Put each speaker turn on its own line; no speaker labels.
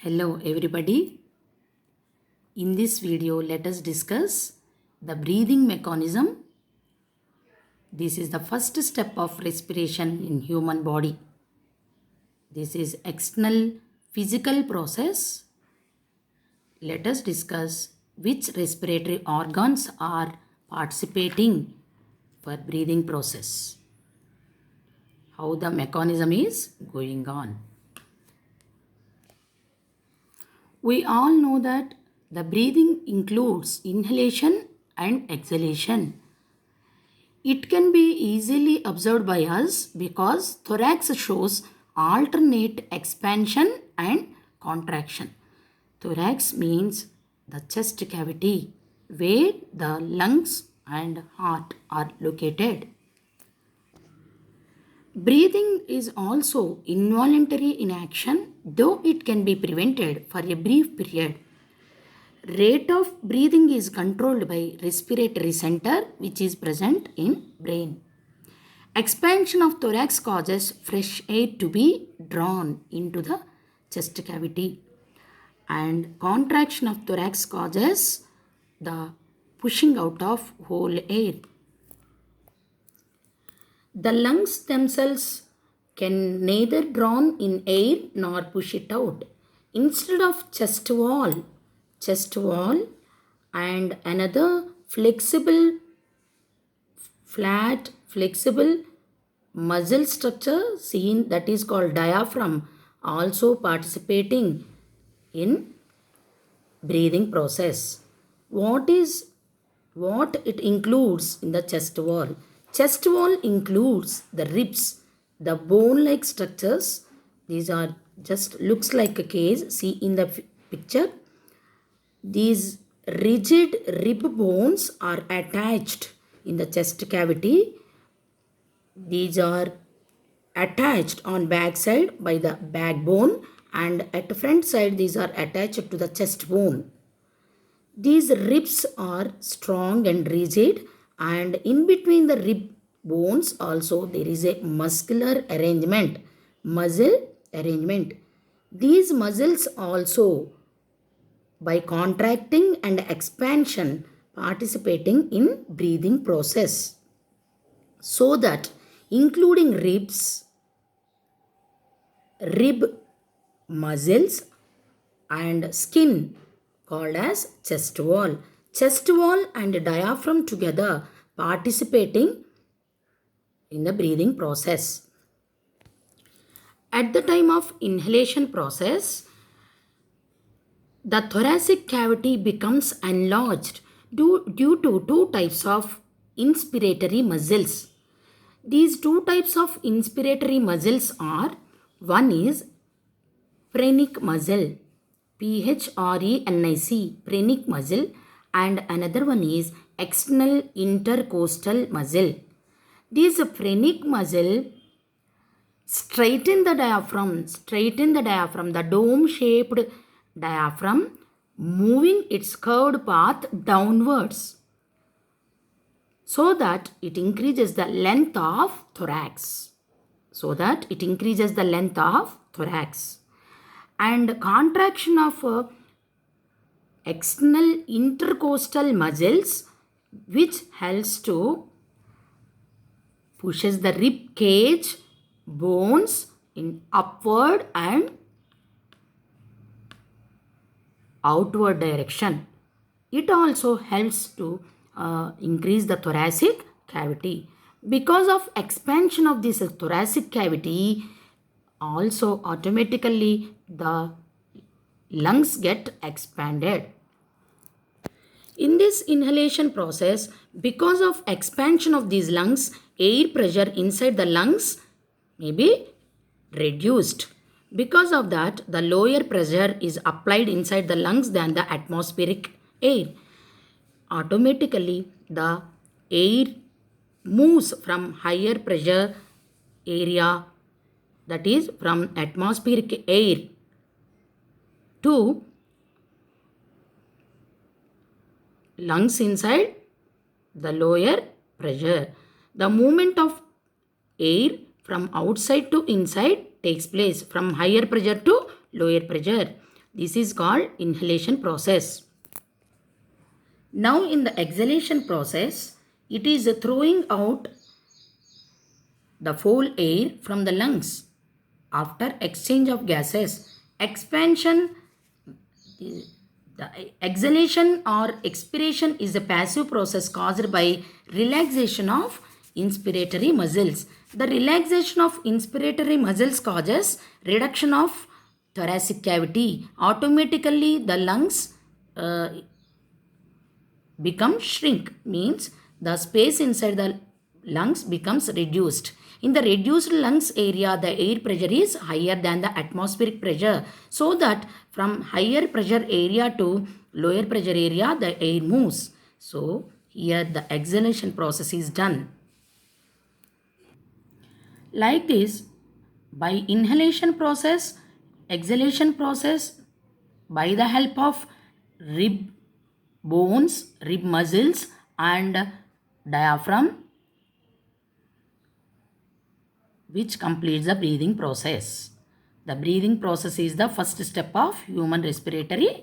Hello everybody. In this video, let us discuss the breathing mechanism. This is the first step of respiration in human body. This is external physical process. Let us discuss which respiratory organs are participating for breathing process. How the mechanism is going on. We all know that the breathing includes inhalation and exhalation. It can be easily observed by us because thorax shows alternate expansion and contraction. Thorax means the chest cavity where the lungs and heart are located. Breathing is also involuntary in action, though it can be prevented for a brief period. Rate of breathing is controlled by respiratory center which is present in brain. Expansion of thorax causes fresh air to be drawn into the chest cavity, and contraction of thorax causes the pushing out of whole air. The lungs themselves can neither draw in air nor push it out. Instead of chest wall and another flexible muscle structure seen, that is called diaphragm, also participating in breathing process. What it includes in the chest wall? Chest wall includes the ribs, the bone-like structures. These are just looks like a case. See in the picture. These rigid rib bones are attached in the chest cavity. These are attached on back side by the backbone, and at the front side these are attached to the chest bone. These ribs are strong and rigid, and in between the rib bones also there is a muscle arrangement. These muscles also, by contracting and expansion, participating in breathing process, so that including rib muscles and skin called as chest wall. Chest wall and diaphragm together participating in the breathing process. At the time of inhalation process, the thoracic cavity becomes enlarged due to two types of inspiratory muscles. These two types of inspiratory muscles are, one is phrenic muscle, PHRENIC, phrenic muscle, and another one is external intercostal muscle. This phrenic muscle straighten the diaphragm, the dome-shaped diaphragm, moving its curved path downwards, so that it increases the length of thorax. And contraction of external intercostal muscles, which helps to pushes the rib cage bones in upward and outward direction. It also helps to increase the thoracic cavity. Because of expansion of this thoracic cavity, also automatically the lungs get expanded. In this inhalation process, because of expansion of these lungs, air pressure inside the lungs may be reduced. Because of that, the lower pressure is applied inside the lungs than the atmospheric air. Automatically, the air moves from higher pressure area, that is from atmospheric air, to lungs inside the lower pressure. The movement of air from outside to inside takes place from higher pressure to lower pressure. This is called inhalation process. Now in the exhalation process, it is throwing out the whole air from the lungs after exchange of gases. Expansion, the exhalation or expiration is a passive process caused by relaxation of inspiratory muscles. The relaxation of inspiratory muscles causes reduction of thoracic cavity. Automatically the lungs become shrink, means the space inside the lungs becomes reduced. In the reduced lungs area, the air pressure is higher than the atmospheric pressure, so that from higher pressure area to lower pressure area the air moves. So here the exhalation process is done. Like this, by inhalation process, exhalation process, by the help of rib bones, rib muscles and diaphragm, which completes the breathing process. The breathing process is the first step of human respiratory